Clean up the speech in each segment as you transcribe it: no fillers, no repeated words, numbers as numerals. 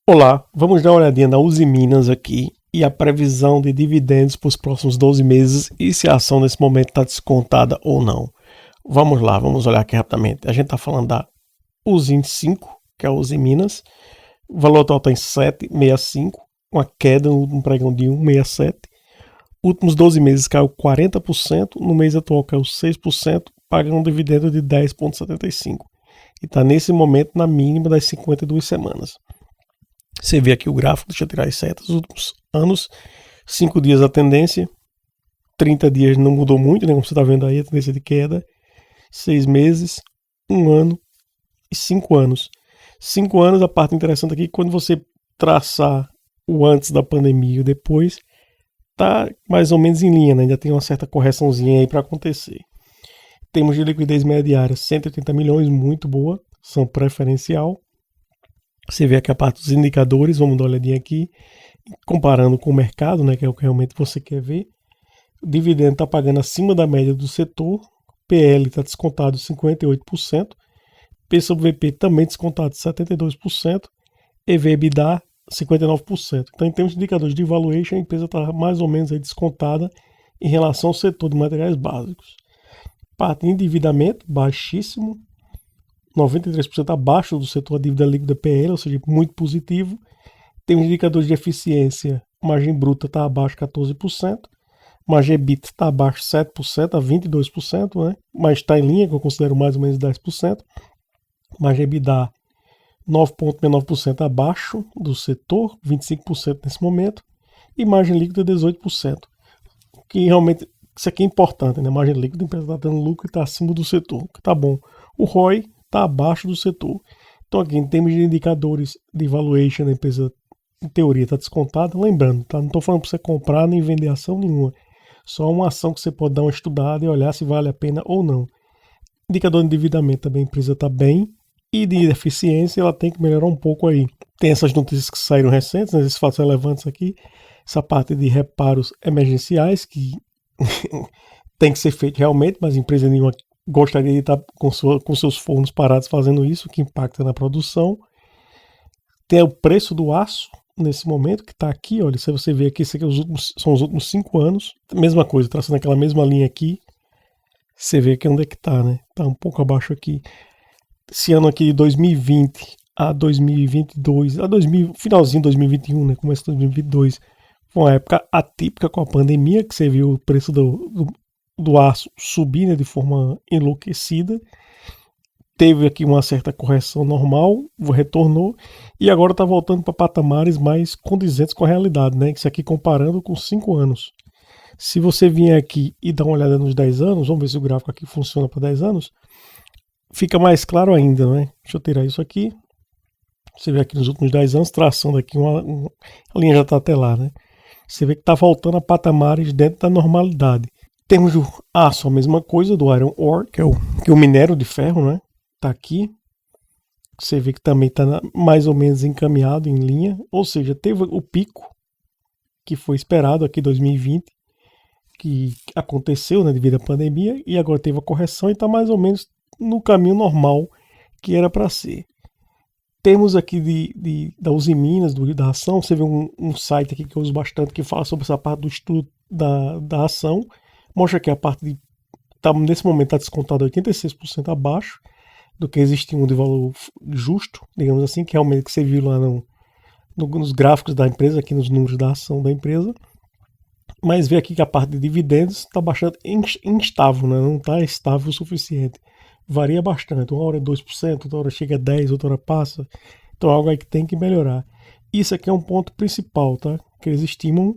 Olá, vamos dar uma olhadinha na Usiminas aqui e a previsão de dividendos para os próximos 12 meses e se a ação nesse momento está descontada ou não. Vamos lá, vamos olhar aqui rapidamente. A gente está falando da Usim 5, que é a Usiminas. O valor total está em 7,65, uma queda no último pregão de 1,67. Últimos 12 meses caiu 40%, no mês atual caiu 6%, pagando um dividendo de 10,75. E está nesse momento na mínima das 52 semanas. Você vê aqui o gráfico, deixa eu tirar as setas, os últimos anos, 5 dias a tendência, 30 dias não mudou muito, né, como você está vendo aí, a tendência de queda, 6 meses, 1 ano e 5 anos. 5 anos, a parte interessante aqui, quando você traçar o antes da pandemia e o depois, tá mais ou menos em linha, né, ainda tem uma certa correçãozinha aí para acontecer. Temos de liquidez média diária 180 milhões, muito boa, são preferencial. Você vê aqui a parte dos indicadores, vamos dar uma olhadinha aqui, comparando com o mercado, né, que é o que realmente você quer ver. O dividendo está pagando acima da média do setor, PL está descontado 58%, P sobre VP também descontado 72%, EV/EBITDA 59%. Então, em termos de indicadores de valuation, a empresa está mais ou menos aí descontada em relação ao setor de materiais básicos. Parte de endividamento, baixíssimo, 93% abaixo do setor, a dívida líquida PL, ou seja, muito positivo. Temos indicadores de eficiência, margem bruta está abaixo de 14%, margem EBITDA está abaixo de 7% a 22%, né? Mas está em linha, que eu considero mais ou menos 10%. Margem EBITDA 9,9% abaixo do setor, 25% nesse momento. E margem líquida 18%. Que realmente, isso aqui é importante, né? Margem líquida, a empresa está dando lucro e está acima do setor, que está bom. O ROI está abaixo do setor. Então aqui, em termos de indicadores de valuation, a empresa, em teoria, está descontada. Lembrando, tá? Não estou falando para você comprar nem vender ação nenhuma. Só uma ação que você pode dar uma estudada e olhar se vale a pena ou não. Indicador de endividamento também, a empresa está bem. E de eficiência, ela tem que melhorar um pouco aí. Tem essas notícias que saíram recentes, né, esses fatos relevantes aqui. Essa parte de reparos emergenciais, que tem que ser feito realmente, mas a empresa nenhuma gostaria de estar com seus fornos parados fazendo isso, que impacta na produção. Tem o preço do aço nesse momento, que está aqui, olha, se você ver aqui, isso aqui são os últimos 5 anos, mesma coisa, traçando aquela mesma linha aqui, você vê aqui onde é que está, né? Está um pouco abaixo aqui. Esse ano aqui de 2020 a 2022, finalzinho de 2021, né? Começo de 2022, foi uma época atípica com a pandemia, que você viu o preço do aço subir, né, de forma enlouquecida. Teve aqui uma certa correção normal, retornou, e agora está voltando para patamares mais condizentes com a realidade, né? Isso aqui comparando com 5 anos. Se você vier aqui e dar uma olhada nos 10 anos, vamos ver se o gráfico aqui funciona para 10 anos, fica mais claro ainda, né? Deixa eu tirar isso aqui. Você vê aqui nos últimos 10 anos, traçando aqui a linha já está até lá, né? Você vê que está voltando a patamares dentro da normalidade. Temos o aço, a mesma coisa, do iron ore, que é o minério de ferro, né? Está aqui. Você vê que também está mais ou menos encaminhado em linha. Ou seja, teve o pico que foi esperado aqui em 2020, que aconteceu, né, devido à pandemia, e agora teve a correção e está mais ou menos no caminho normal que era para ser. Temos aqui da Usiminas, da ação, você vê um site aqui que eu uso bastante que fala sobre essa parte do estudo da ação. Mostra que a parte nesse momento está descontada 86% abaixo do que existia de valor justo, digamos assim, que realmente que você viu lá nos gráficos da empresa, aqui nos números da ação da empresa. Mas vê aqui que a parte de dividendos está bastante instável, né? Não está estável o suficiente. Varia bastante, uma hora é 2%, outra hora chega a 10%, outra hora passa. Então é algo aí que tem que melhorar. Isso aqui é um ponto principal, tá? Que eles estimam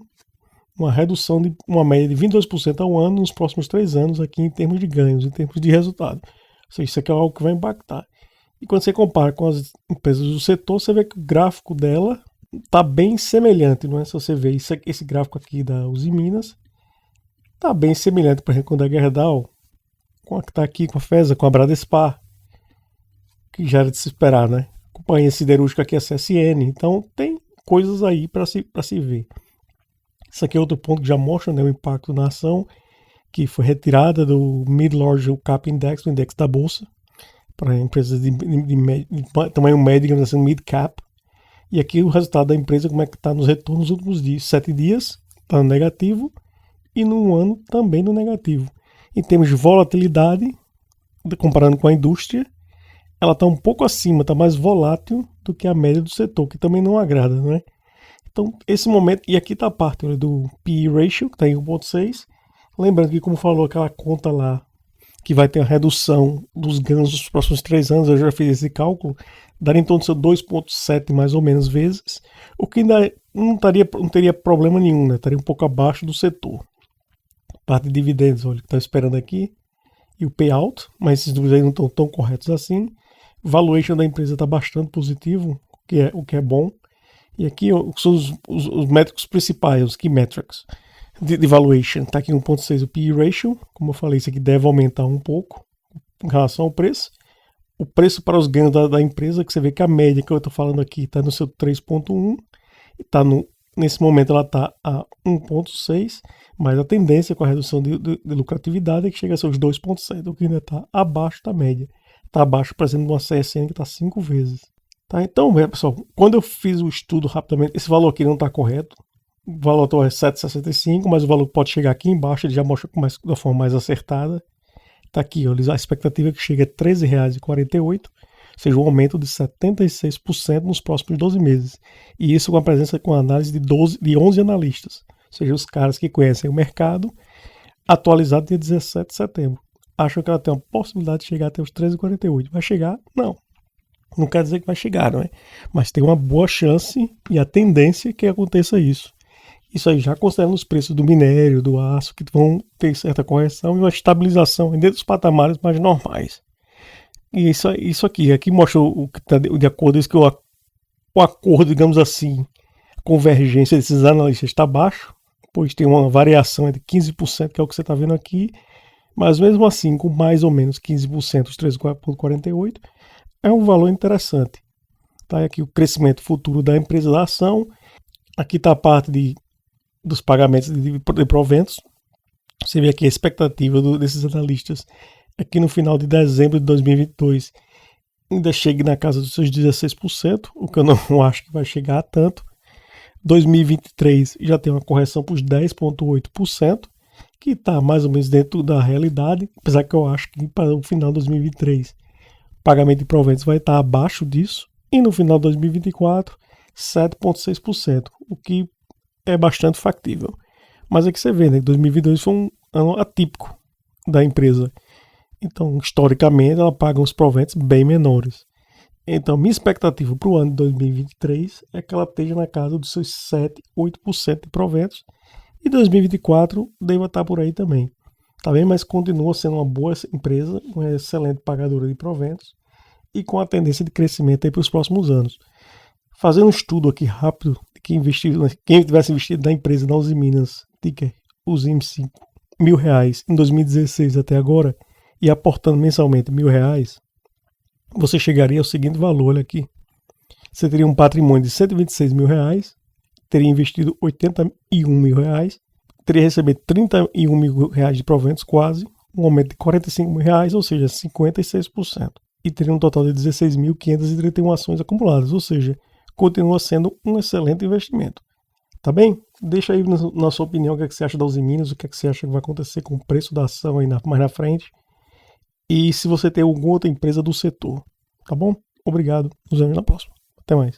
uma redução de uma média de 22% ao ano nos próximos 3 anos aqui em termos de ganhos, em termos de resultado. Ou seja, isso aqui é algo que vai impactar. E quando você compara com as empresas do setor, você vê que o gráfico dela está bem semelhante, não é? Se você ver esse gráfico aqui da Usiminas, está bem semelhante, por exemplo, com o da Gerdau, com a que está aqui, com a FESA, com a Bradespar, que já era de se esperar, né? Companhia siderúrgica aqui é a CSN. Então tem coisas aí para se ver. Isso aqui é outro ponto que já mostra, né, o impacto na ação, que foi retirada do Mid Large Cap Index, o index da bolsa, para empresas de tamanho médio, digamos assim, mid cap. E aqui o resultado da empresa, como é que está nos retornos nos últimos dias. 7 dias está no negativo e no ano também no negativo. Em termos de volatilidade, comparando com a indústria, ela está um pouco acima, está mais volátil do que a média do setor, que também não agrada, né? Então, esse momento, e aqui está a parte do PE ratio, que está em 1,6. Lembrando que, como falou aquela conta lá, que vai ter a redução dos ganhos dos próximos 3 anos, eu já fiz esse cálculo, daria em torno de 2,7 mais ou menos vezes, o que ainda não teria problema nenhum, né? Estaria um pouco abaixo do setor. Parte de dividendos, olha, que está esperando aqui, e o payout, mas esses números aí não estão tão corretos assim. Valuation da empresa está bastante positivo, o que é bom. E aqui são os métricos principais, os key metrics de valuation. Está aqui 1,6 o PE ratio, como eu falei, isso aqui deve aumentar um pouco em relação ao preço. O preço para os ganhos da empresa, que você vê que a média que eu estou falando aqui está no seu 3,1, nesse momento ela está a 1,6, mas a tendência com a redução de lucratividade é que chega a seus 2,7, o que ainda está abaixo da média. Está abaixo, por exemplo, de uma CSN que está 5 vezes. Tá? Então, pessoal, quando eu fiz o estudo rapidamente, esse valor aqui não está correto. O valor atual é 7,65, mas o valor pode chegar aqui embaixo, ele já mostra da forma mais acertada. Está aqui, ó, a expectativa é que chegue a R$ 13,48, ou seja, um aumento de 76% nos próximos 12 meses. E isso com a presença, com a análise de 11 analistas, ou seja, os caras que conhecem o mercado, atualizado dia 17 de setembro. Acham que ela tem uma possibilidade de chegar até os 13,48. Vai chegar? Não. Não quer dizer que vai chegar, não é? Mas tem uma boa chance e a tendência que aconteça isso. Isso aí já considerando os preços do minério, do aço, que vão ter certa correção e uma estabilização dentro dos patamares mais normais. E isso aqui mostra o que está de acordo com isso, que o acordo, digamos assim, a convergência desses analistas está baixo, pois tem uma variação de 15%, que é o que você está vendo aqui, mas mesmo assim, com mais ou menos 15%, os 13,48%, é um valor interessante. Tá? Aqui o crescimento futuro da empresa da ação. Aqui está a parte dos pagamentos de proventos. Você vê aqui a expectativa desses analistas é que no final de dezembro de 2022 ainda chegue na casa dos seus 16%, o que eu não acho que vai chegar a tanto. 2023 já tem uma correção para os 10,8%, que está mais ou menos dentro da realidade, apesar que eu acho que para o final de 2023 o pagamento de proventos vai estar abaixo disso, e no final de 2024 7,6%, o que é bastante factível. Mas é que você vê, né, que 2022 foi um ano atípico da empresa. Então, historicamente, ela paga uns proventos bem menores. Então, minha expectativa para o ano de 2023 é que ela esteja na casa dos seus 7, 8% de proventos. E 2024 deva estar por aí também. Tá bem? Mas continua sendo uma boa empresa, uma excelente pagadora de proventos e com a tendência de crescimento aí para os próximos anos. Fazendo um estudo aqui rápido de quem tivesse investido na empresa na Uzi Minas, ticker UZIM5, R$1.000 em 2016 até agora e aportando mensalmente R$1.000, você chegaria ao seguinte valor, olha aqui. Você teria um patrimônio de R$126 mil, teria investido R$81 mil, teria recebido R$31 mil de proventos quase, um aumento de R$45 mil, ou seja, 56%. E teria um total de 16.531 ações acumuladas, ou seja, continua sendo um excelente investimento. Tá bem? Deixa aí na sua opinião o que, é que você acha da Uzi Minas, o que, é que você acha que vai acontecer com o preço da ação aí mais na frente. E se você tem alguma outra empresa do setor. Tá bom? Obrigado. Nos vemos na próxima. Até mais.